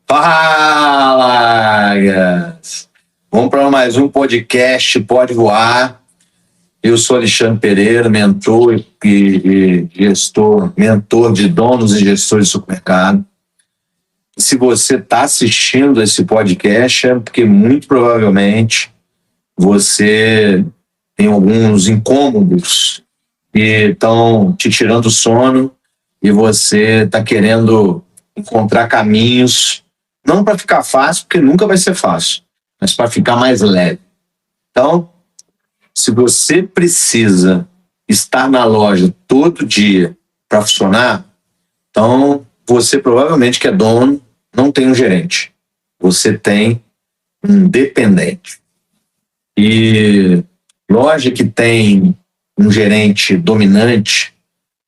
Fala, guys. Vamos para mais um podcast Pode Voar. Eu sou Alexandre Pereira, mentor e gestor, mentor de donos e gestores de supermercado. Se você está assistindo esse podcast, é porque muito provavelmente você tem alguns incômodos que estão te tirando o sono e você está querendo encontrar caminhos, não para ficar fácil, porque nunca vai ser fácil, mas para ficar mais leve. Então, se você precisa estar na loja todo dia para funcionar, então você provavelmente que é dono não tem um gerente. Você tem um dependente. E loja que tem um gerente dominante,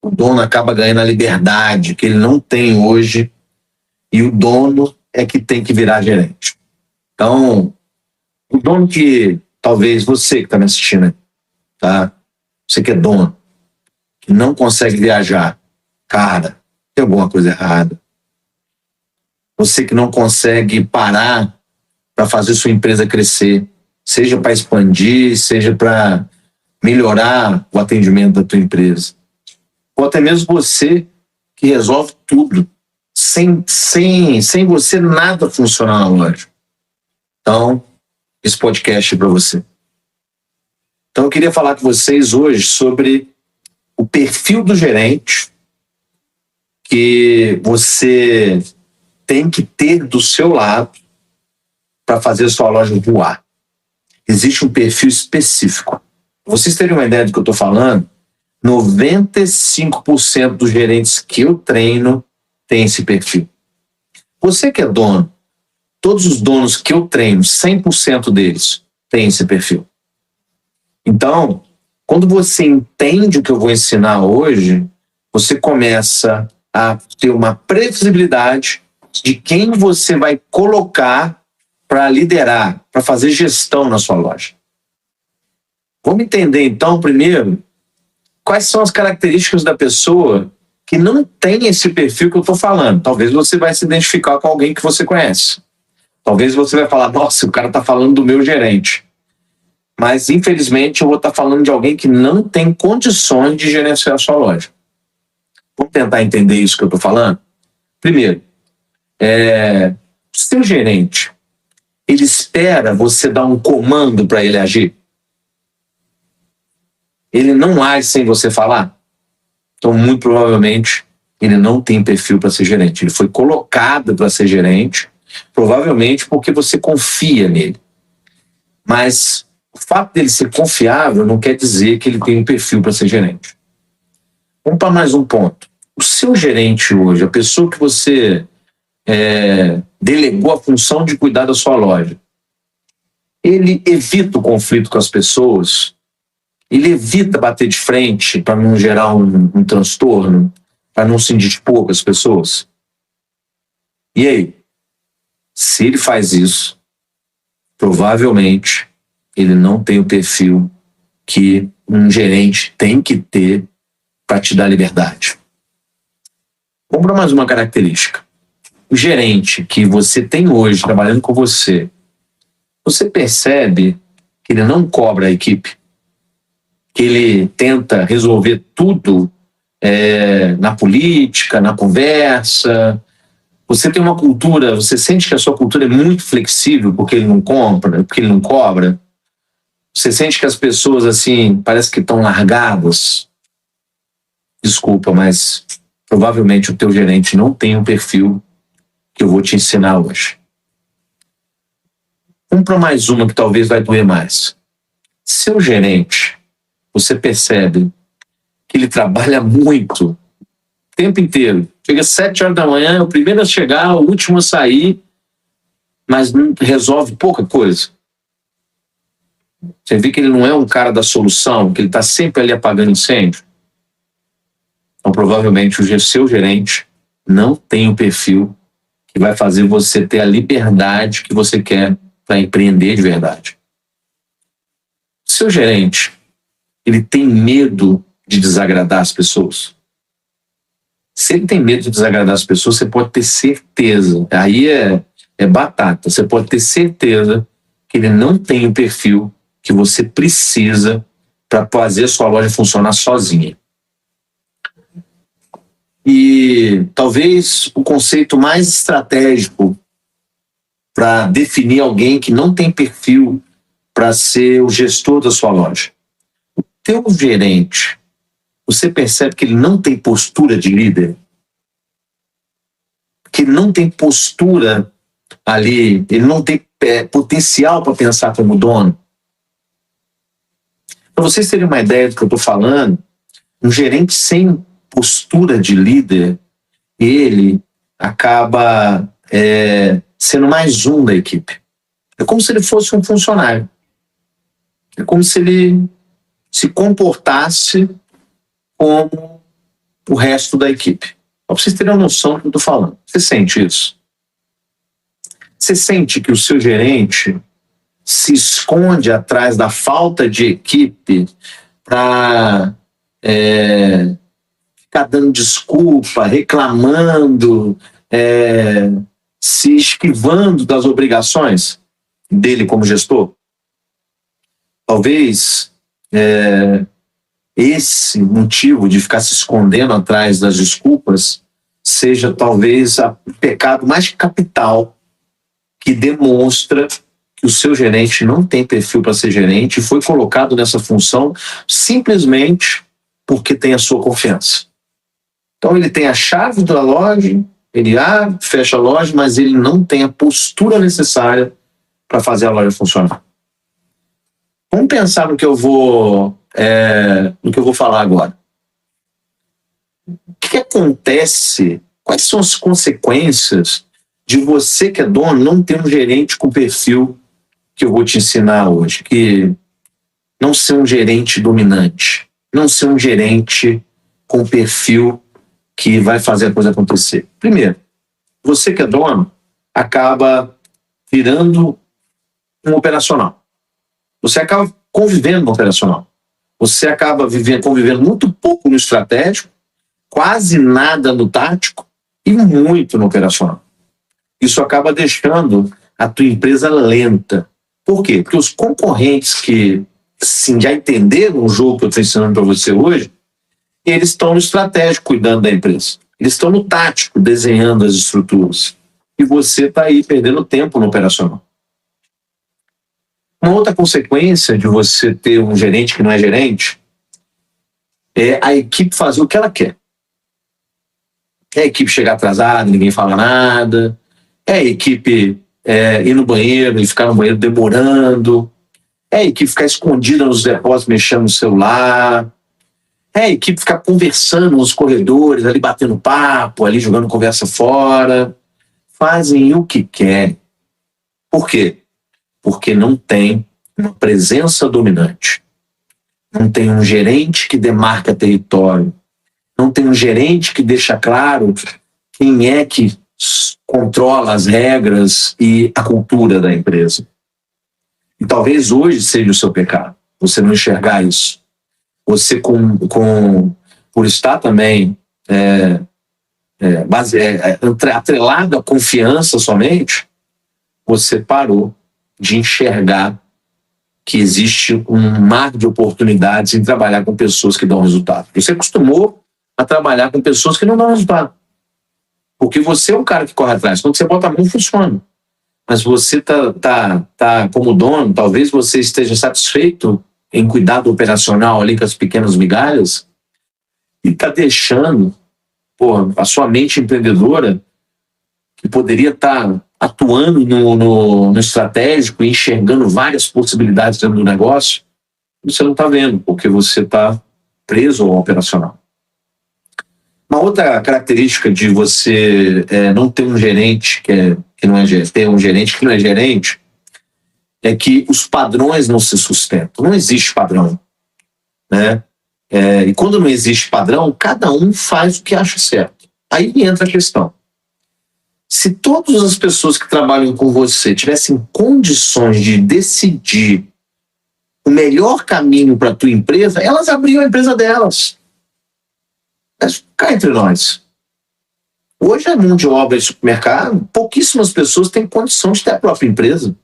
o dono acaba ganhando a liberdade que ele não tem hoje e o dono é que tem que virar gerente. Então, o dono que, talvez você que está me assistindo, tá? Você que é dono, que não consegue viajar, cara, tem alguma coisa errada. Você que não consegue parar para fazer sua empresa crescer, seja para expandir, seja para melhorar o atendimento da tua empresa. Ou até mesmo você que resolve tudo. Sem você nada funcionar na loja. Então, esse podcast é para você. Então, eu queria falar com vocês hoje sobre o perfil do gerente que você tem que ter do seu lado para fazer a sua loja voar. Existe um perfil específico. Pra vocês terem uma ideia do que eu estou falando, 95% dos gerentes que eu treino tem esse perfil. Você que é dono, todos os donos que eu treino, 100% deles têm esse perfil. Então, quando você entende o que eu vou ensinar hoje, você começa a ter uma previsibilidade de quem você vai colocar para liderar, para fazer gestão na sua loja. Vamos entender então, primeiro, quais são as características da pessoa que não tem esse perfil que eu estou falando. Talvez você vai se identificar com alguém que você conhece. Talvez você vai falar, nossa, o cara está falando do meu gerente. Mas, infelizmente, eu vou estar falando de alguém que não tem condições de gerenciar a sua loja. Vamos tentar entender isso que eu estou falando? Primeiro, o seu gerente, ele espera você dar um comando para ele agir? Ele não age sem você falar? Então, muito provavelmente, ele não tem perfil para ser gerente. Ele foi colocado para ser gerente, provavelmente porque você confia nele. Mas o fato dele ser confiável não quer dizer que ele tem um perfil para ser gerente. Vamos para mais um ponto. O seu gerente hoje, a pessoa que você delegou a função de cuidar da sua loja, ele evita o conflito com as pessoas? Ele evita bater de frente para não gerar um transtorno, para não se indispor com as pessoas? E aí? Se ele faz isso, provavelmente ele não tem o perfil que um gerente tem que ter para te dar liberdade. Vamos para mais uma característica. O gerente que você tem hoje trabalhando com você percebe que ele não cobra a equipe, que ele tenta resolver tudo na política, na conversa. Você tem uma cultura, você sente que a sua cultura é muito flexível porque ele não compra, porque ele não cobra. Você sente que as pessoas, assim, parece que estão largadas. Desculpa, mas provavelmente o teu gerente não tem o perfil que eu vou te ensinar hoje. Vamos para mais uma que talvez vai doer mais. Seu gerente, você percebe que ele trabalha muito, o tempo inteiro. Chega às 7 horas da manhã, é o primeiro a chegar, o último a sair, mas não resolve pouca coisa. Você vê que ele não é um cara da solução, que ele está sempre ali apagando incêndio. Então, provavelmente, o seu gerente não tem o perfil que vai fazer você ter a liberdade que você quer para empreender de verdade. Seu gerente, ele tem medo de desagradar as pessoas? Se ele tem medo de desagradar as pessoas, você pode ter certeza. Aí é batata. Você pode ter certeza que ele não tem o perfil que você precisa para fazer a sua loja funcionar sozinha. E talvez o conceito mais estratégico para definir alguém que não tem perfil para ser o gestor da sua loja. O teu gerente, você percebe que ele não tem postura de líder? Que ele não tem postura ali, ele não tem potencial para pensar como dono? Para vocês terem uma ideia do que eu estou falando, um gerente sem postura de líder, ele acaba sendo mais um da equipe. É como se ele fosse um funcionário. É como se ele se comportasse como o resto da equipe. Para vocês terem uma noção do que eu estou falando. Você sente isso? Você sente que o seu gerente se esconde atrás da falta de equipe para ficar dando desculpa, reclamando, se esquivando das obrigações dele como gestor? Talvez esse motivo de ficar se escondendo atrás das desculpas seja talvez o pecado mais capital que demonstra que o seu gerente não tem perfil para ser gerente e foi colocado nessa função simplesmente porque tem a sua confiança. Então ele tem a chave da loja, ele abre, fecha a loja, mas ele não tem a postura necessária para fazer a loja funcionar. Vamos pensar no que eu vou falar agora. O que acontece? Quais são as consequências de você que é dono não ter um gerente com perfil que eu vou te ensinar hoje? Que não ser um gerente dominante, não ser um gerente com perfil que vai fazer a coisa acontecer. Primeiro, você que é dono acaba virando um operacional. Você acaba convivendo no operacional. Você acaba convivendo muito pouco no estratégico, quase nada no tático e muito no operacional. Isso acaba deixando a tua empresa lenta. Por quê? Porque os concorrentes que já entenderam o jogo que eu estou ensinando para você hoje, eles estão no estratégico cuidando da empresa. Eles estão no tático desenhando as estruturas. E você está aí perdendo tempo no operacional. Uma outra consequência de você ter um gerente que não é gerente é a equipe fazer o que ela quer. É a equipe chegar atrasada, ninguém fala nada. É a equipe ir no banheiro e ficar no banheiro demorando. É a equipe ficar escondida nos depósitos, mexendo no celular. É a equipe ficar conversando nos corredores, ali batendo papo, ali jogando conversa fora. Fazem o que querem. Por quê? Porque não tem uma presença dominante. Não tem um gerente que demarca território. Não tem um gerente que deixa claro quem é que controla as regras e a cultura da empresa. E talvez hoje seja o seu pecado, você não enxergar isso. Você, por estar também atrelado à confiança somente, você parou de enxergar que existe um mar de oportunidades em trabalhar com pessoas que dão resultado. Você acostumou a trabalhar com pessoas que não dão resultado. Porque você é um cara que corre atrás. Quando você bota a mão, funciona. Mas você tá como dono, talvez você esteja satisfeito em cuidar do operacional ali com as pequenas migalhas e está deixando a sua mente empreendedora, que poderia estar atuando no estratégico e enxergando várias possibilidades dentro do negócio, você não está vendo, porque você está preso ao operacional. Uma outra característica de você não ter um gerente que não é gerente, ter um gerente que não é gerente, é que os padrões não se sustentam. Não existe padrão, né? E quando não existe padrão, cada um faz o que acha certo. Aí entra a questão. Se todas as pessoas que trabalham com você tivessem condições de decidir o melhor caminho para a tua empresa, elas abriam a empresa delas. Mas cá entre nós. Hoje a mão de obra de supermercado, pouquíssimas pessoas têm condição de ter a própria empresa.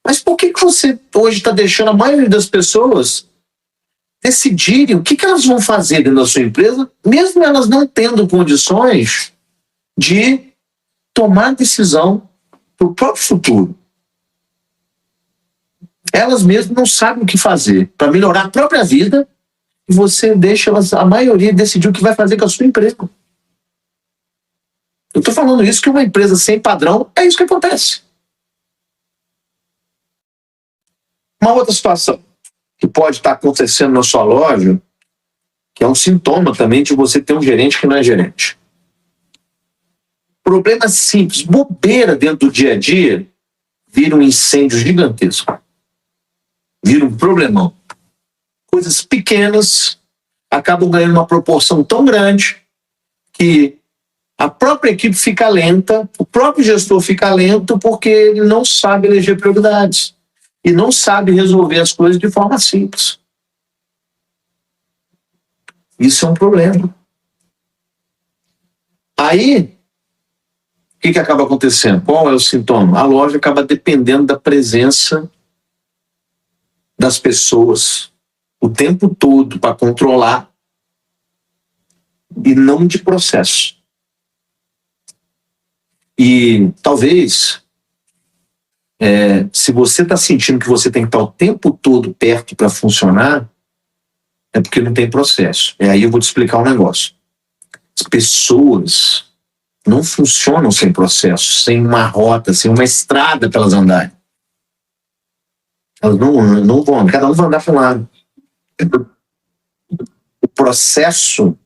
Mas por que você hoje está deixando a maioria das pessoas decidirem o que elas vão fazer dentro da sua empresa, mesmo elas não tendo condições de tomar decisão para o próprio futuro? Elas mesmas não sabem o que fazer para melhorar a própria vida, e você deixa elas, a maioria, decidir o que vai fazer com a sua empresa. Eu estou falando isso que uma empresa sem padrão, é isso que acontece. Uma outra situação que pode estar acontecendo na sua loja, que é um sintoma também de você ter um gerente que não é gerente. Problema simples, bobeira dentro do dia a dia, vira um incêndio gigantesco. Vira um problemão. Coisas pequenas acabam ganhando uma proporção tão grande que a própria equipe fica lenta, o próprio gestor fica lento porque ele não sabe eleger prioridades e não sabe resolver as coisas de forma simples. Isso é um problema. Aí, o que acaba acontecendo? Qual é o sintoma? A loja acaba dependendo da presença das pessoas o tempo todo para controlar e não de processo. E talvez, se você está sentindo que você tem que estar o tempo todo perto para funcionar, é porque não tem processo. E aí eu vou te explicar um negócio. As pessoas não funcionam sem processo, sem uma rota, sem uma estrada para elas andarem. Elas não vão, cada um vai andar para um lado. O processo...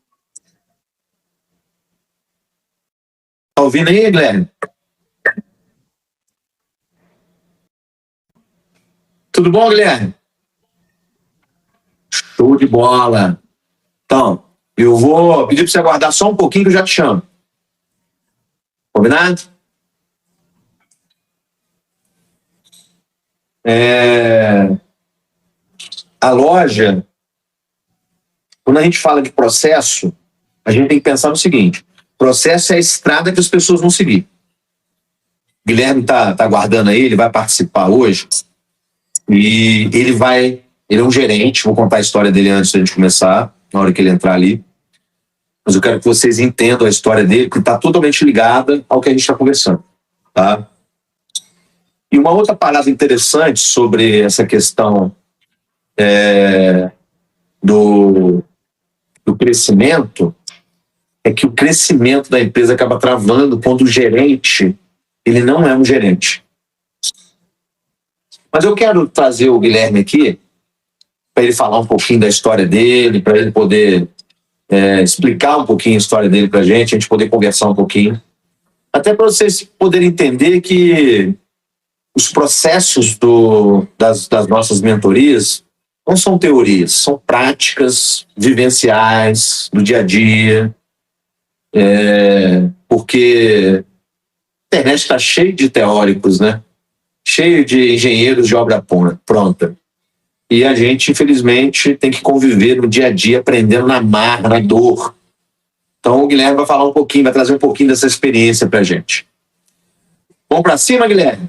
Tá ouvindo aí, Guilherme? Tudo bom, Guilherme? Show de bola. Então, eu vou pedir para você aguardar só um pouquinho que eu já te chamo. Combinado? A loja, quando a gente fala de processo, a gente tem que pensar no seguinte: processo é a estrada que as pessoas vão seguir. O Guilherme tá aguardando aí, ele vai participar hoje e ele é um gerente, vou contar a história dele antes da gente começar, na hora que ele entrar ali, mas eu quero que vocês entendam a história dele, que está totalmente ligada ao que a gente está conversando, tá? E uma outra parada interessante sobre essa questão do crescimento é que o crescimento da empresa acaba travando quando o gerente, ele não é um gerente. Mas eu quero trazer o Guilherme aqui para ele falar um pouquinho da história dele, para ele poder explicar um pouquinho a história dele para a gente poder conversar um pouquinho. Até para vocês poderem entender que os processos das nossas mentorias não são teorias, são práticas vivenciais do dia a dia, porque a internet está cheia de teóricos, né? Cheio de engenheiros de obra pronta. E a gente, infelizmente, tem que conviver no dia a dia, aprendendo na marra, na dor. Então o Guilherme vai falar um pouquinho, vai trazer um pouquinho dessa experiência para a gente. Vamos para cima, Guilherme?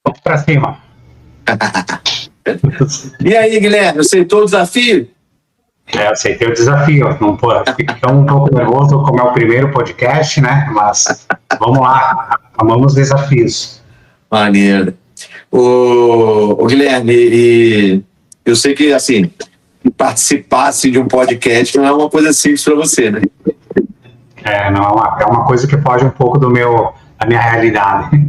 Vamos para cima. E aí, Guilherme, aceitou o desafio? Aceitei o desafio. Não fico um pouco nervoso, como é o primeiro podcast, né? Mas vamos lá, amamos desafios. Maneiro. O Guilherme, eu sei que, assim, participar assim, de um podcast não é uma coisa simples para você, né? Não, é uma coisa que foge um pouco da minha realidade.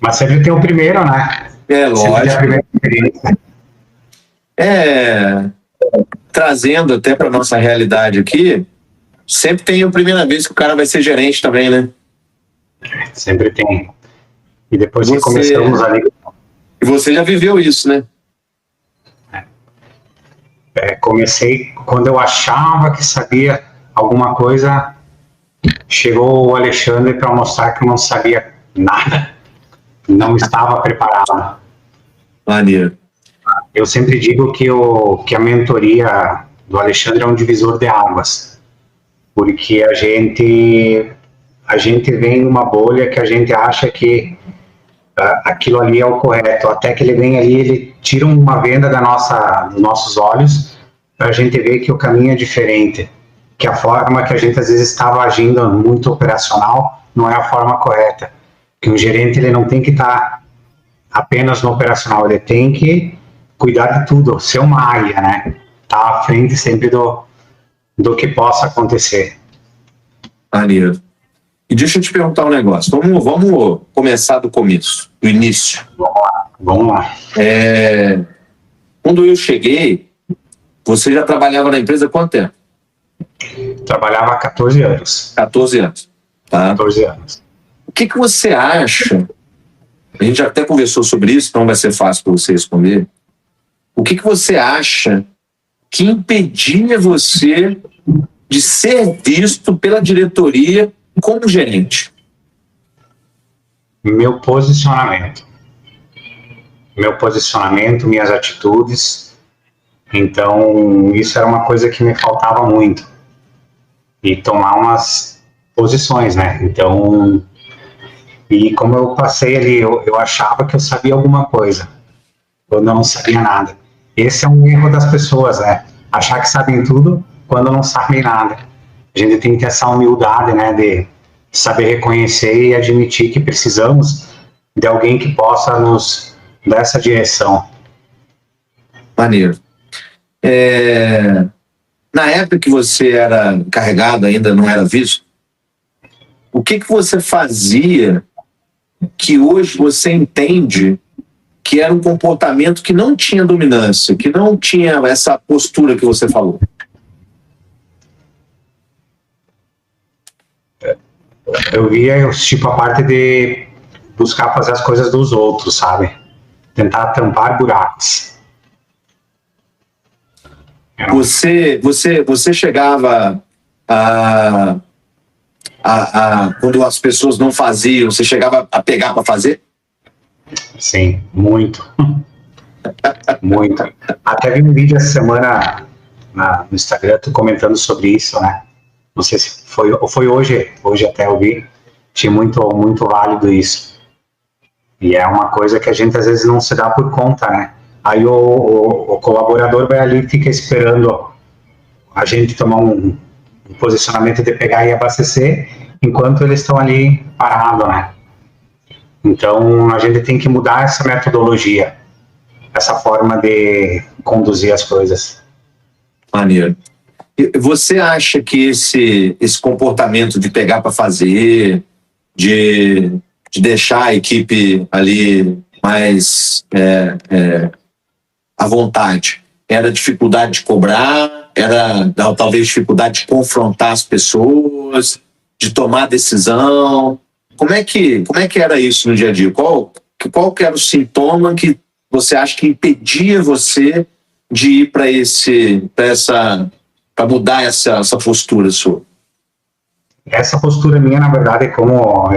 Mas sempre tem o primeiro, né? Lógico. Sempre tem a primeira experiência. Trazendo até para nossa realidade aqui, sempre tem a primeira vez que o cara vai ser gerente também, né? Sempre tem. E depois que começamos ali... E você já viveu isso, né? Comecei quando eu achava que sabia alguma coisa, chegou o Alexandre para mostrar que eu não sabia nada, não estava preparado. Maneiro. Eu sempre digo que a mentoria do Alexandre é um divisor de águas, porque a gente vem numa bolha que a gente acha que aquilo ali é o correto, até que ele vem ali, ele tira uma venda dos nossos olhos para a gente ver que o caminho é diferente, que a forma que a gente às vezes estava agindo muito operacional não é a forma correta, que o gerente ele não tem que estar apenas no operacional, ele tem que cuidar de tudo, ser uma águia, né? Tá à frente sempre do que possa acontecer. Maneiro. E deixa eu te perguntar um negócio. Vamos começar do começo, do início. Vamos lá. Quando eu cheguei, você já trabalhava na empresa há quanto tempo? Trabalhava há 14 anos. 14 anos. Tá? 14 anos. O que você acha? A gente já até conversou sobre isso, então vai ser fácil para você responder. O que você acha que impedia você de ser visto pela diretoria como gerente? Meu posicionamento, minhas atitudes. Então, isso era uma coisa que me faltava muito. E tomar umas posições, né? Então, e como eu passei ali, eu achava que eu sabia alguma coisa, quando eu não sabia nada. Esse é um erro das pessoas, né? Achar que sabem tudo quando não sabem nada. A gente tem que ter essa humildade, né? De saber reconhecer e admitir que precisamos de alguém que possa nos dar essa direção. Maneiro. Na época que você era encarregado, ainda não era visto, o que você fazia que hoje você entende que era um comportamento que não tinha dominância, que não tinha essa postura que você falou? Eu via, tipo, a parte de buscar fazer as coisas dos outros, sabe? Tentar tampar buracos. Você chegava quando as pessoas não faziam, você chegava a pegar para fazer? Sim, muito. Muito. Até vi um vídeo essa semana no Instagram, tu comentando sobre isso, né? Não sei se foi hoje até eu vi. Achei muito, muito válido isso. E é uma coisa que a gente às vezes não se dá por conta, né? Aí o colaborador vai ali e fica esperando a gente tomar um posicionamento de pegar e abastecer, enquanto eles estão ali parados, né? Então, a gente tem que mudar essa metodologia, essa forma de conduzir as coisas. Maneiro. Você acha que esse comportamento de pegar para fazer, de deixar a equipe ali mais à vontade, era dificuldade de cobrar, era talvez dificuldade de confrontar as pessoas, de tomar decisão? Como é que era isso no dia a dia? Qual que era o sintoma que você acha que impedia você de ir para mudar essa postura sua? Essa postura minha, na verdade, como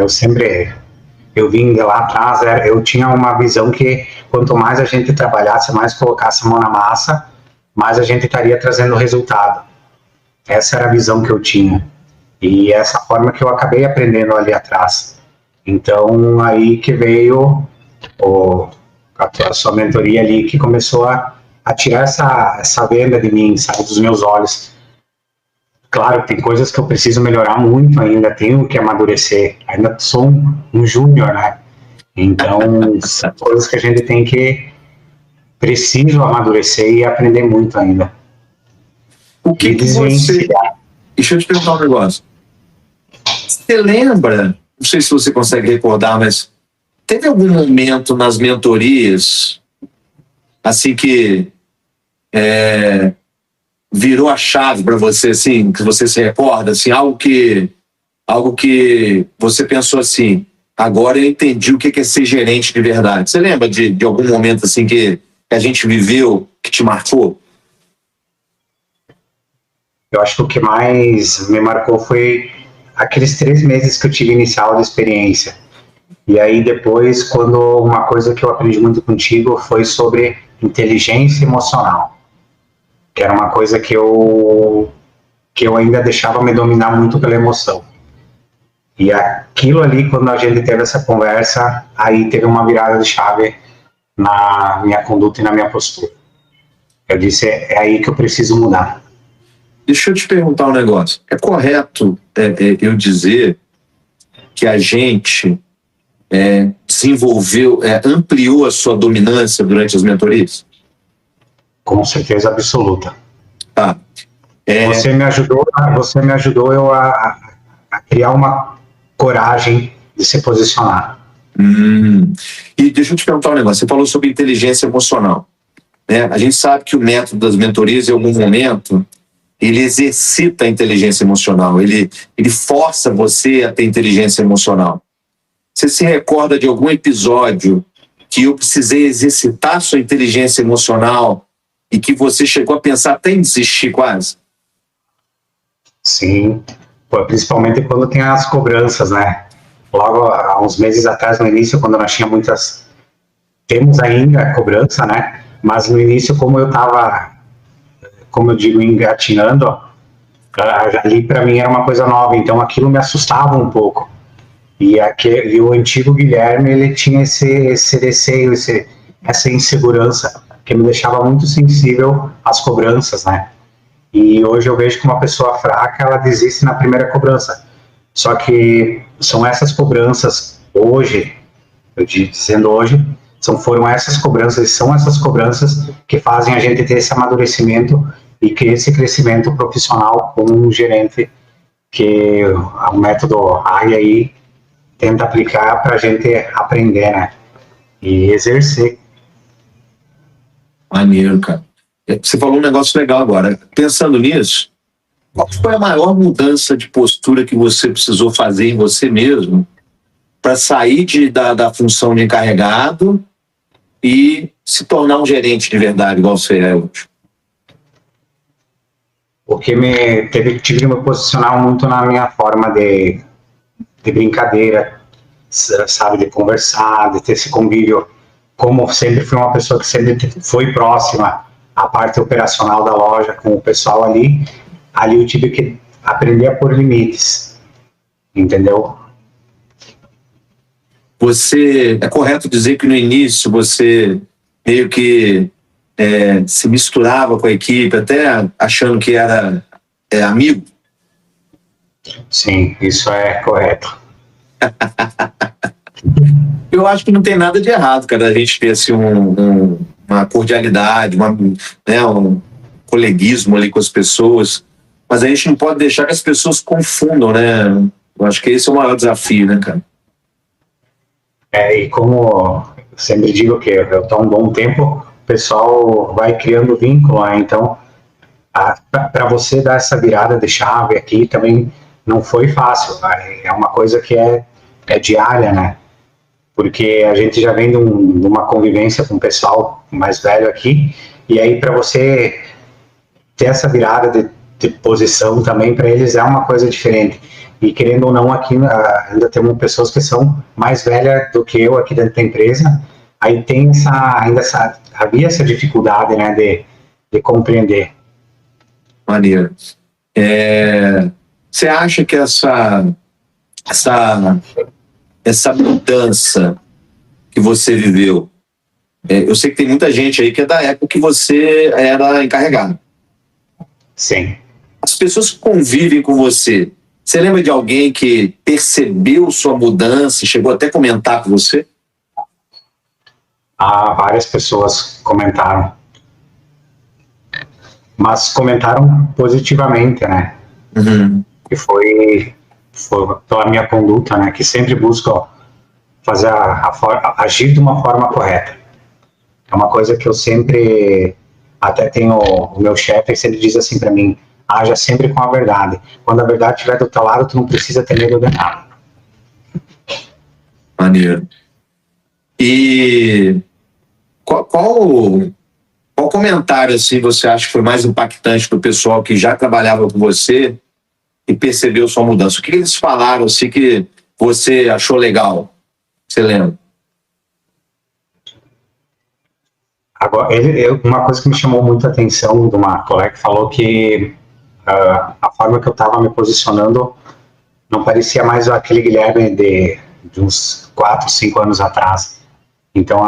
eu vim de lá atrás, eu tinha uma visão que quanto mais a gente trabalhasse, mais colocasse a mão na massa, mais a gente estaria trazendo resultado. Essa era a visão que eu tinha. E essa forma que eu acabei aprendendo ali atrás. Então, aí que veio a sua mentoria ali, que começou a tirar essa venda de mim, sabe, dos meus olhos. Claro, tem coisas que eu preciso melhorar muito ainda, tenho que amadurecer. Ainda sou um júnior, né? Então, são coisas que a gente preciso amadurecer e aprender muito ainda. O que você... Deixa eu te perguntar um negócio. Você lembra, não sei se você consegue recordar, mas teve algum momento nas mentorias, assim, que virou a chave para você, assim, que você se recorda, assim, algo que você pensou assim, agora eu entendi o que é ser gerente de verdade? Você lembra de algum momento, assim, que a gente viveu, que te marcou? Eu acho que o que mais me marcou foi aqueles 3 meses que eu tive inicial de experiência. E aí depois, quando uma coisa que eu aprendi muito contigo foi sobre inteligência emocional. que era uma coisa que eu ainda deixava me dominar muito pela emoção. E aquilo ali, quando a gente teve essa conversa, aí teve uma virada de chave na minha conduta e na minha postura. Eu disse, é aí que eu preciso mudar. Deixa eu te perguntar um negócio. É correto eu dizer que a gente desenvolveu, ampliou a sua dominância durante as mentorias? Com certeza absoluta. Tá. Você me ajudou eu a criar uma coragem de se posicionar. E deixa eu te perguntar um negócio. Você falou sobre inteligência emocional, né? A gente sabe que o método das mentorias, em algum momento, ele exercita a inteligência emocional. Ele força você a ter inteligência emocional. Você se recorda de algum episódio que eu precisei exercitar sua inteligência emocional e que você chegou a pensar até em desistir quase? Sim, principalmente quando tem as cobranças, né? Logo há uns meses atrás, no início, quando nós tínhamos muitas... Temos ainda cobrança, né? Mas no início, como eu estava, como eu digo, engatinhando, ali para mim era uma coisa nova, então aquilo me assustava um pouco. E o antigo Guilherme, ele tinha esse receio, essa insegurança, que me deixava muito sensível às cobranças, né? E hoje eu vejo que uma pessoa fraca, ela desiste na primeira cobrança. Só que são essas cobranças hoje, dizendo hoje, foram essas cobranças, são essas cobranças que fazem a gente ter esse amadurecimento e que esse crescimento profissional como um gerente, que o método AI aí tenta aplicar para a gente aprender, né? E exercer. Maneiro, cara. Você falou um negócio legal agora. Pensando nisso, qual foi a maior mudança de postura que você precisou fazer em você mesmo para sair da função de encarregado e se tornar um gerente de verdade, igual você é hoje? Porque tive que me posicionar muito na minha forma de brincadeira, sabe, de conversar, de ter esse convívio. Como sempre fui uma pessoa que sempre foi próxima à parte operacional da loja, com o pessoal ali eu tive que aprender a pôr limites, entendeu? É correto dizer que no início você meio que se misturava com a equipe, até achando que era amigo? Sim, isso é correto. Eu acho que não tem nada de errado, cara, a gente ter assim, uma cordialidade, um coleguismo ali com as pessoas, mas a gente não pode deixar que as pessoas confundam, né? Eu acho que esse é o maior desafio, né, cara? E como eu sempre digo que eu estou há um bom tempo, o pessoal vai criando vínculo, né? Então, para você dar essa virada de chave aqui também não foi fácil, né? É uma coisa que é diária, né? Porque a gente já vem de uma convivência com o pessoal mais velho aqui, e aí para você ter essa virada de posição também, para eles é uma coisa diferente. E querendo ou não, aqui ainda temos pessoas que são mais velhas do que eu aqui dentro da empresa, aí tem havia essa dificuldade, né, de compreender. Maneiro. Você acha que essa mudança que você viveu, eu sei que tem muita gente aí que é da época que você era encarregado. Sim. As pessoas que convivem com você, você lembra de alguém que percebeu sua mudança e chegou até a comentar com você? Várias pessoas comentaram. Mas comentaram positivamente, né? Uhum. Que foi pela minha conduta, né? Que sempre busco fazer agir de uma forma correta. É uma coisa que eu sempre, até tenho o meu chefe sempre diz assim para mim: haja sempre com a verdade. Quando a verdade estiver do teu lado, tu não precisa ter medo de nada. Maneiro. E qual comentário assim você acha que foi mais impactante do pessoal que já trabalhava com você e percebeu sua mudança? O que eles falaram assim que você achou legal? Você lembra? Agora, uma coisa que me chamou muita atenção de uma colega que falou que a forma que eu estava me posicionando não parecia mais aquele Guilherme de uns 4, 5 anos atrás. Então,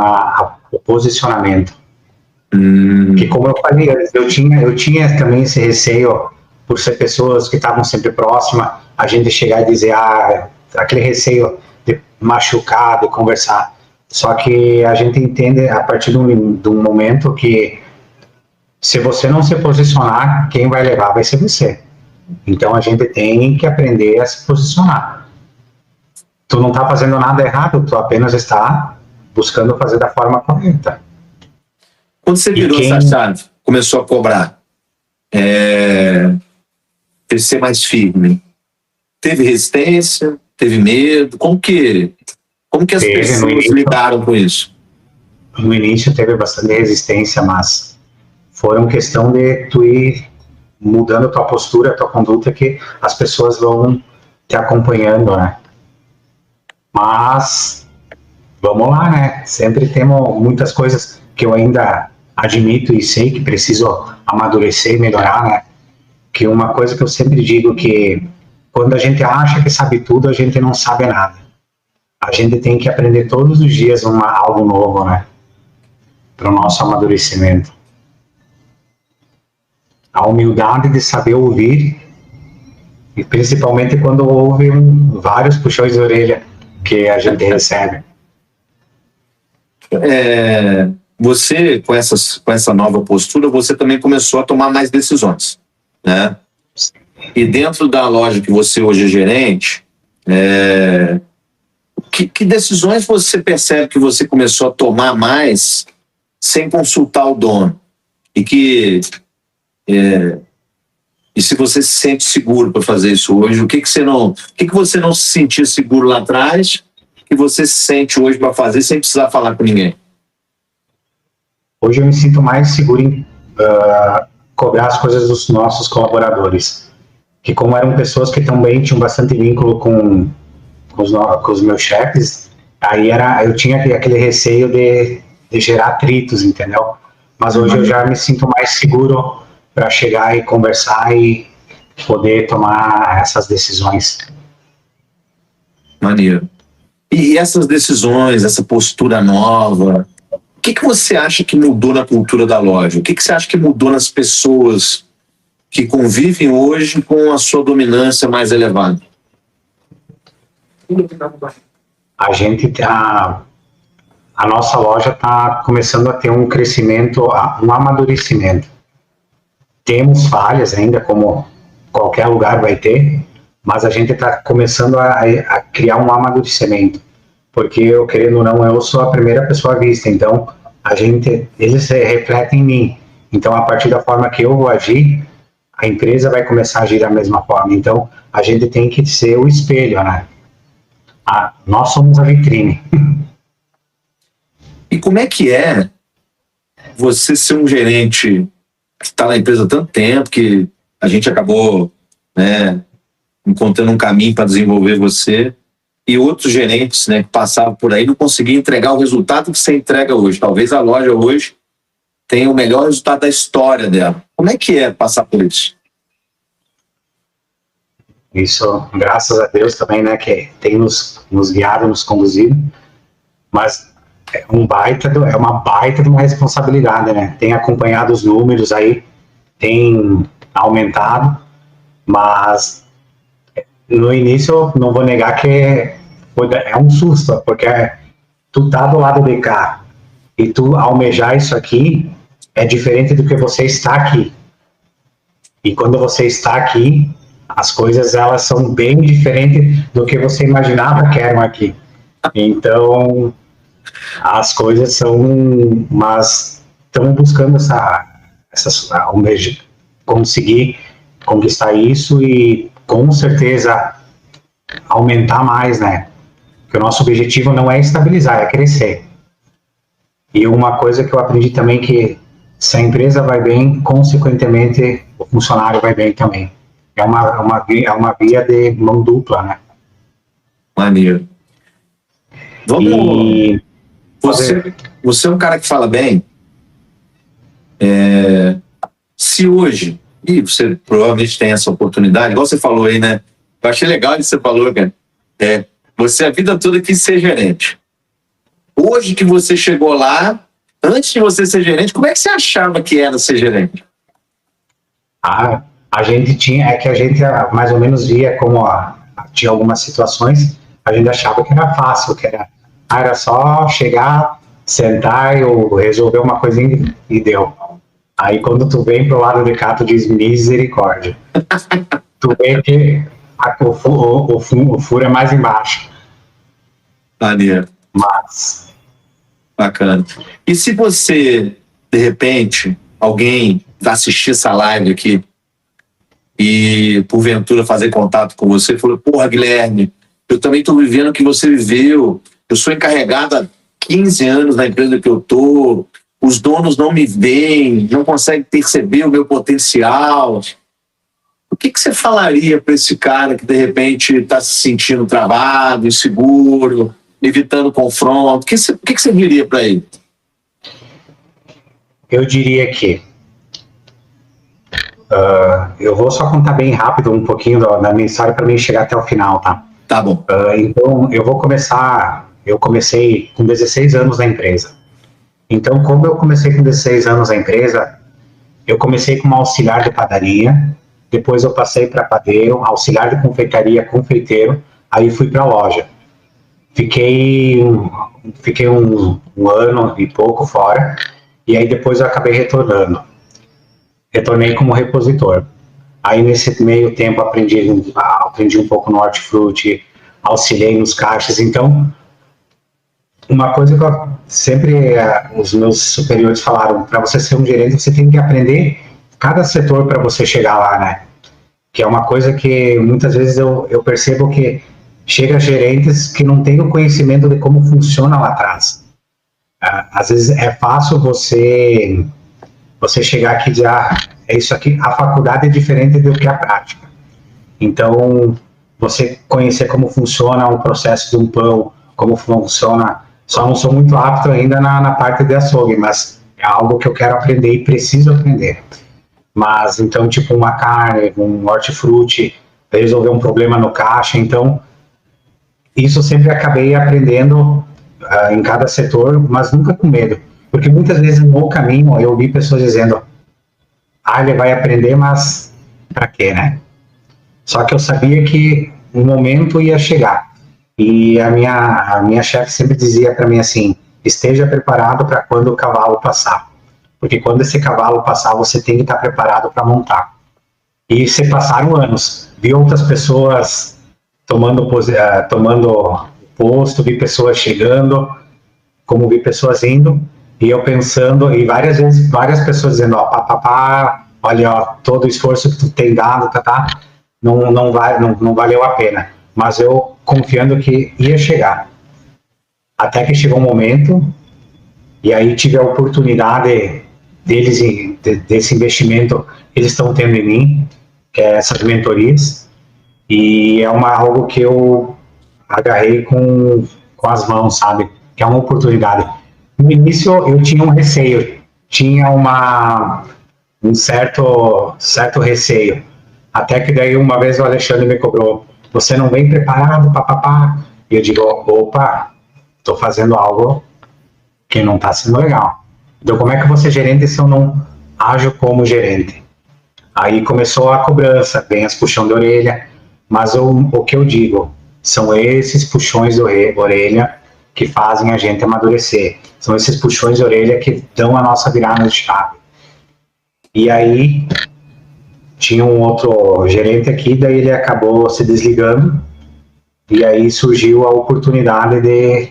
o posicionamento. Que, como eu falei, eu tinha também esse receio por ser pessoas que estavam sempre próximas, a gente chegar e dizer, aquele receio de machucar, de conversar. Só que a gente entende a partir de um momento que se você não se posicionar, quem vai levar vai ser você. Então a gente tem que aprender a se posicionar. Tu não está fazendo nada errado, tu apenas está buscando fazer da forma correta. Quando você virou essa chave, começou a cobrar, ser mais firme, teve resistência, teve medo? Como que as pessoas lidaram com isso? No início teve bastante resistência, mas foram questão de tu ir mudando tua postura, tua conduta, que as pessoas vão te acompanhando, né? Mas vamos lá, né? Sempre temos muitas coisas que eu ainda admito e sei que preciso amadurecer e melhorar, né? Que uma coisa que eu sempre digo que quando a gente acha que sabe tudo, a gente não sabe nada. A gente tem que aprender todos os dias algo novo, né? Para o nosso amadurecimento. A humildade de saber ouvir, e principalmente quando houve vários puxões de orelha que a gente recebe. Você, com essa nova postura, você também começou a tomar mais decisões, né? E dentro da loja que você hoje é gerente, que decisões você percebe que você começou a tomar mais sem consultar o dono? E se você se sente seguro para fazer isso hoje, o que você não se sentia seguro lá atrás, que você se sente hoje para fazer sem precisar falar com ninguém? Hoje eu me sinto mais seguro em cobrar as coisas dos nossos colaboradores, que como eram pessoas que também tinham bastante vínculo com os meus chefes, aí eu tinha aquele receio de gerar atritos, entendeu? Mas hoje eu já me sinto mais seguro para chegar e conversar e poder tomar essas decisões. Maneiro. E essas decisões, essa postura nova, o que você acha que mudou na cultura da loja? O que você acha que mudou nas pessoas que convivem hoje com a sua dominância mais elevada? A nossa loja está começando a ter um crescimento, um amadurecimento. Temos falhas ainda, como qualquer lugar vai ter, mas a gente está começando a criar um amadurecimento, porque eu, querendo ou não, eu sou a primeira pessoa vista, então eles refletem em mim. Então, a partir da forma que eu vou agir, a empresa vai começar a agir da mesma forma. Então, a gente tem que ser o espelho, né? Nós somos a vitrine. E como é que é você ser um gerente que está na empresa há tanto tempo, que a gente acabou, né, encontrando um caminho para desenvolver você, e outros gerentes, né, que passavam por aí não conseguiam entregar o resultado que você entrega hoje? Talvez a loja hoje tenha o melhor resultado da história dela. Como é que é passar por isso? Isso, graças a Deus também, né, que tem nos guiado, nos conduzido, mas é uma baita de uma responsabilidade, né? Tem acompanhado os números aí, tem aumentado, mas no início eu não vou negar que é um susto, porque tu tá do lado de cá e tu almejar isso aqui é diferente do que você está aqui. E quando você está aqui, as coisas elas são bem diferentes do que você imaginava que eram aqui. Então, as coisas são, mas estamos buscando conseguir conquistar isso e com certeza aumentar mais, né? Porque o nosso objetivo não é estabilizar, é crescer. E uma coisa que eu aprendi também que se a empresa vai bem, consequentemente o funcionário vai bem também. É uma via de mão dupla, né? Maneiro. Você é um cara que fala bem, Se hoje, e você provavelmente tem essa oportunidade, igual você falou aí, né? Eu achei legal o que você falou, cara. Você a vida toda quis ser gerente. Hoje que você chegou lá, antes de você ser gerente, como é que você achava que era ser gerente? A gente tinha, é que a gente mais ou menos via como tinha algumas situações, a gente achava que era fácil, que era só chegar, sentar e resolver uma coisinha e deu. Aí quando tu vem pro lado de cá, tu diz misericórdia. Tu vê que o furo é mais embaixo. Maneiro. Mas... Bacana. E se você, de repente, alguém vai assistir essa live aqui e, porventura, fazer contato com você, falou, porra, Guilherme, eu também estou vivendo o que você viveu, eu sou encarregado há 15 anos na empresa que eu estou, os donos não me veem, não conseguem perceber o meu potencial. O que você falaria para esse cara que, de repente, está se sentindo travado, inseguro, evitando confronto? O que você diria para ele? Eu diria que eu vou só contar bem rápido um pouquinho da minha história para mim chegar até o final, tá? Tá bom. Então, eu comecei com 16 anos na empresa. Então, como eu comecei com 16 anos na empresa, eu comecei como auxiliar de padaria, depois eu passei para padeiro, auxiliar de confeitaria, confeiteiro, aí fui para a loja. Fiquei um ano e pouco fora, e aí depois eu acabei retornando. Retornei como repositor. Aí nesse meio tempo aprendi um pouco no hortifruti, auxiliei nos caixas. Então, uma coisa que eu sempre os meus superiores falaram, para você ser um gerente, você tem que aprender cada setor para você chegar lá, né? Que é uma coisa que muitas vezes eu percebo que chega gerentes que não têm o conhecimento de como funciona lá atrás. Às vezes é fácil você chegar aqui e dizer, é isso aqui, a faculdade é diferente do que a prática. Então, você conhecer como funciona um processo de um pão, como funciona, só não sou muito apto ainda na parte de açougue, mas é algo que eu quero aprender e preciso aprender. Mas, então, tipo uma carne, um hortifruti, resolver um problema no caixa, então, isso eu sempre acabei aprendendo em cada setor, mas nunca com medo. Porque muitas vezes no caminho eu ouvi pessoas dizendo, ele vai aprender, mas para quê, né? Só que eu sabia que um momento ia chegar. E a minha chefe sempre dizia para mim assim, esteja preparado para quando o cavalo passar. Porque quando esse cavalo passar, você tem que estar preparado para montar. E se passaram anos, vi outras pessoas tomando posto, vi pessoas chegando, como vi pessoas indo, e eu pensando, e várias vezes, várias pessoas dizendo, olha, todo o esforço que tu tem dado, não valeu a pena. Mas eu confiando que ia chegar. Até que chegou um momento, e aí tive a oportunidade deles, desse investimento, eles estão tendo em mim, que é essas mentorias, e é algo que eu agarrei com as mãos, sabe? Que é uma oportunidade. No início eu tinha um receio, tinha um certo receio, até que daí uma vez o Alexandre me cobrou, você não vem preparado, papapá, e eu digo, opa, estou fazendo algo que não está sendo legal. Então como é que eu vou ser gerente se eu não ajo como gerente? Aí começou a cobrança, vem as puxão de orelha, mas o que eu digo, são esses puxões de orelha que fazem a gente amadurecer. São esses puxões de orelha que dão a nossa virada de chave. E aí, tinha um outro gerente aqui, daí ele acabou se desligando, e aí surgiu a oportunidade de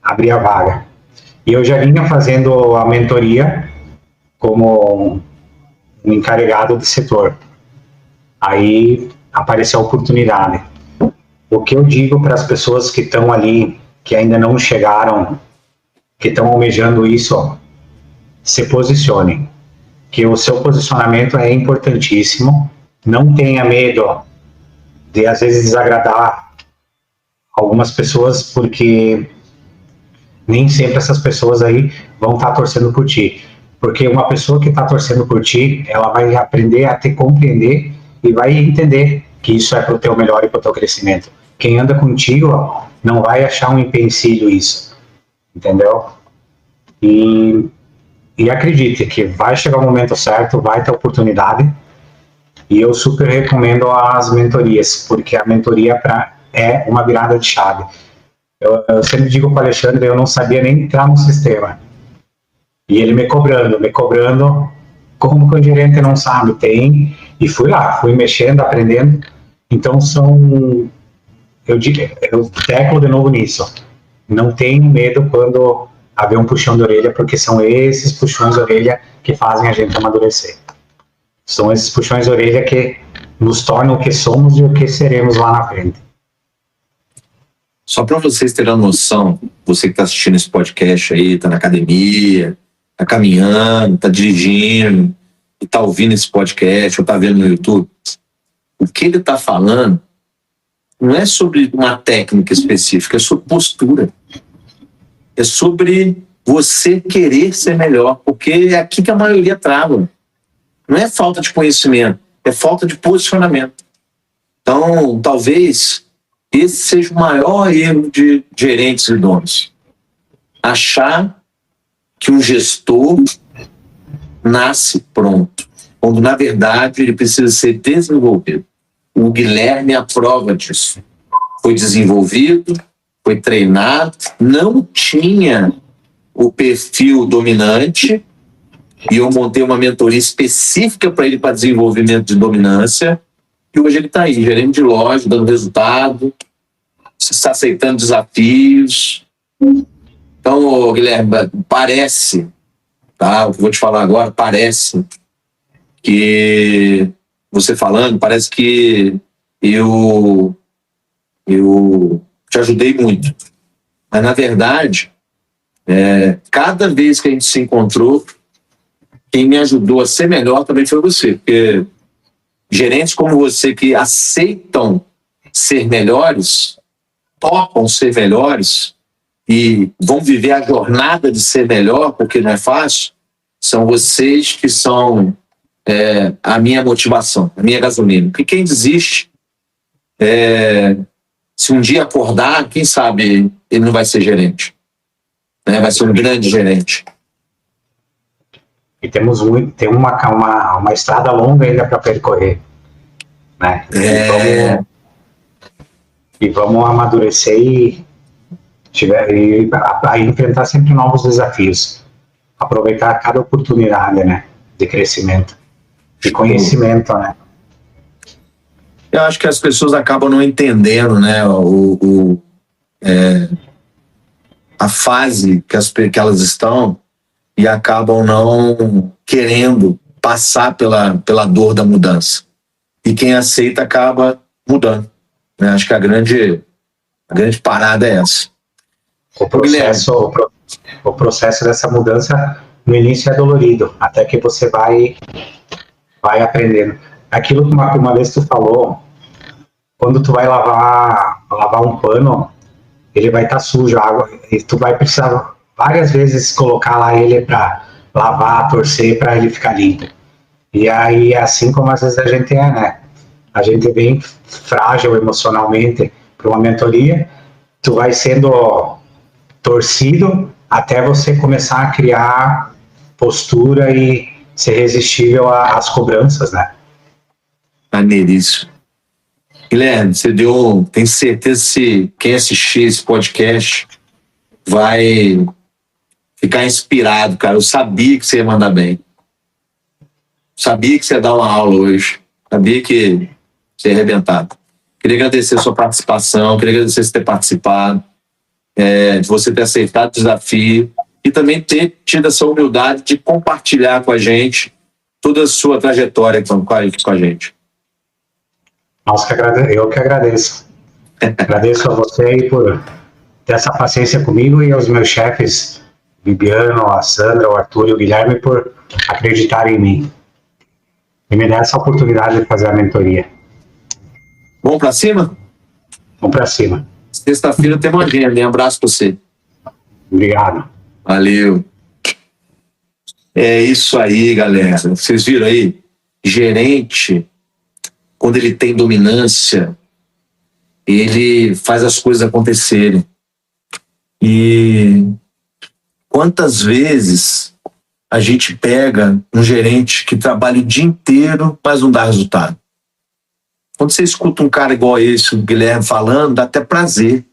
abrir a vaga. E eu já vinha fazendo a mentoria como um encarregado de setor. Aí apareceu a oportunidade. O que eu digo para as pessoas que estão ali, que ainda não chegaram, que estão almejando isso, se posicionem. Que o seu posicionamento é importantíssimo. Não tenha medo de, às vezes, desagradar algumas pessoas, porque nem sempre essas pessoas aí vão estar torcendo por ti. Porque uma pessoa que está torcendo por ti, ela vai aprender a te compreender e vai entender que isso é para o teu melhor e para o teu crescimento. Quem anda contigo não vai achar um empecilho isso, entendeu? E acredite que vai chegar o momento certo, vai ter oportunidade. E eu super recomendo as mentorias, porque a mentoria é uma virada de chave. Eu sempre digo para o Alexandre, eu não sabia nem entrar no sistema. E ele me cobrando, como que o gerente não sabe? Tem, e fui mexendo, aprendendo. Então eu teclo de novo nisso. Não tenho medo quando haver um puxão de orelha, porque são esses puxões de orelha que fazem a gente amadurecer. São esses puxões de orelha que nos tornam o que somos e o que seremos lá na frente. Só para vocês terem uma noção, você que está assistindo esse podcast aí, está na academia, está caminhando, está dirigindo, e está ouvindo esse podcast, ou está vendo no YouTube, o que ele está falando não é sobre uma técnica específica, é sobre postura. É sobre você querer ser melhor, porque é aqui que a maioria trava. Não é falta de conhecimento, é falta de posicionamento. Então, talvez esse seja o maior erro de gerentes e donos. Achar que um gestor nasce pronto, quando na verdade ele precisa ser desenvolvido. O Guilherme é a prova disso. Foi desenvolvido, foi treinado, não tinha o perfil dominante, e eu montei uma mentoria específica para ele para desenvolvimento de dominância, e hoje ele está aí, gerente de loja, dando resultado, está aceitando desafios. Então, Guilherme, parece, tá? O que eu vou te falar agora, parece que você falando, parece que eu te ajudei muito. Mas, na verdade, cada vez que a gente se encontrou, quem me ajudou a ser melhor também foi você. Porque gerentes como você que aceitam ser melhores, topam ser melhores e vão viver a jornada de ser melhor, porque não é fácil, são vocês que são a minha motivação, a minha gasolina. Porque quem desiste, se um dia acordar, quem sabe ele não vai ser gerente, né? Vai ser um grande gerente. E tem uma estrada longa ainda para percorrer, né? E vamos amadurecer e enfrentar sempre novos desafios. Aproveitar cada oportunidade, né, de crescimento, de conhecimento, né? Eu acho que as pessoas acabam não entendendo, né, a fase que elas estão, e acabam não querendo passar pela dor da mudança. E quem aceita acaba mudando, né? Acho que a grande parada é essa. O processo dessa mudança no início é dolorido, até que você vai aprendendo. Aquilo que uma vez tu falou, quando tu vai lavar um pano, ele vai estar sujo, a água, e tu vai precisar várias vezes colocar lá ele para lavar, torcer para ele ficar limpo. E aí, assim como às vezes a gente né? A gente vem frágil emocionalmente para uma mentoria, tu vai sendo torcido até você começar a criar postura e ser resistível às cobranças, né? Maneiríssimo. Guilherme, tem certeza que quem assistir esse podcast vai ficar inspirado, cara. Eu sabia que você ia mandar bem. Sabia que você ia dar uma aula hoje. Sabia que você ia arrebentar. Queria agradecer a sua participação, queria agradecer você ter participado, de você ter aceitado o desafio e também ter tido essa humildade de compartilhar com a gente toda a sua trajetória com a gente. Eu que agradeço. Agradeço a você por ter essa paciência comigo e aos meus chefes, Bibiano, a Sandra, o Arthur e o Guilherme, por acreditarem em mim e me dar essa oportunidade de fazer a mentoria. Vamos pra cima? Vamos pra cima. Sexta-feira tem uma agenda. Um abraço pra você. Obrigado. Valeu. É isso aí, galera. Vocês viram aí? Gerente, quando ele tem dominância, ele faz as coisas acontecerem. E quantas vezes a gente pega um gerente que trabalha o dia inteiro, mas não dá resultado? Quando você escuta um cara igual esse, o Guilherme falando, dá até prazer.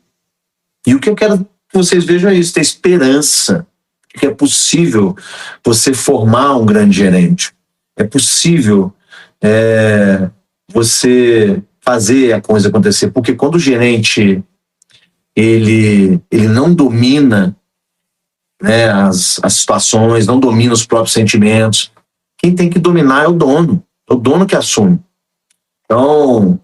E o que eu quero que vocês vejam é isso, ter esperança, que é possível você formar um grande gerente. É possível você fazer a coisa acontecer. Porque quando o gerente ele não domina, né, as situações, não domina os próprios sentimentos, quem tem que dominar é o dono que assume. Então,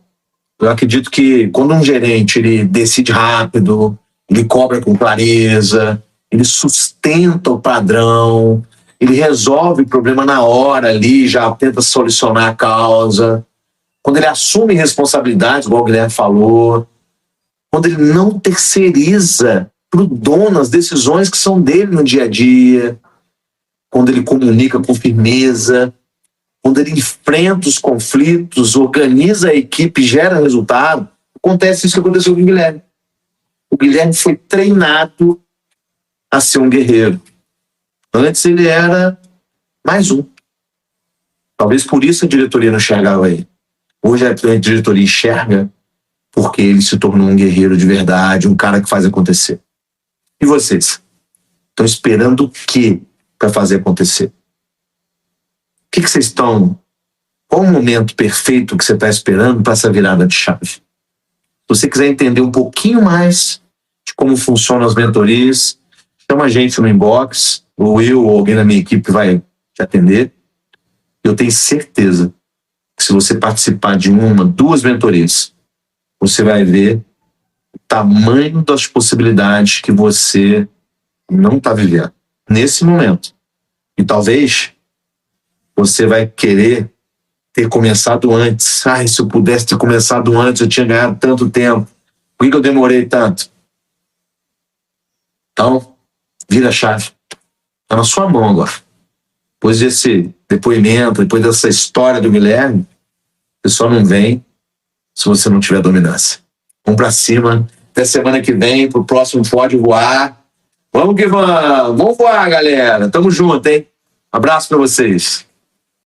eu acredito que quando um gerente ele decide rápido, ele cobra com clareza, ele sustenta o padrão, ele resolve o problema na hora ali, já tenta solucionar a causa. Quando ele assume responsabilidades, igual o Guilherme falou, quando ele não terceiriza para o dono as decisões que são dele no dia a dia, quando ele comunica com firmeza, quando ele enfrenta os conflitos, organiza a equipe, gera resultado, acontece isso que aconteceu com o Guilherme. O Guilherme foi treinado a ser um guerreiro. Antes ele era mais um. Talvez por isso a diretoria não enxergava ele. Hoje a diretoria enxerga porque ele se tornou um guerreiro de verdade, um cara que faz acontecer. E vocês? Estão esperando o quê para fazer acontecer? O que vocês estão... Qual o momento perfeito que você está esperando para essa virada de chave? Se você quiser entender um pouquinho mais de como funcionam as mentorias, chama a gente no inbox, ou eu ou alguém da minha equipe vai te atender. Eu tenho certeza que se você participar de uma, 2 mentorias, você vai ver o tamanho das possibilidades que você não está vivendo nesse momento. E talvez você vai querer ter começado antes. Se eu pudesse ter começado antes, eu tinha ganhado tanto tempo. Por que eu demorei tanto? Então, vira a chave. Está na sua mão agora. Depois desse depoimento, depois dessa história do Guilherme, você só não vem se você não tiver dominância. Vamos pra cima. Até semana que vem, pro próximo Pode Voar. Vamos que vamos. Vamos voar, galera. Tamo junto, hein? Abraço pra vocês.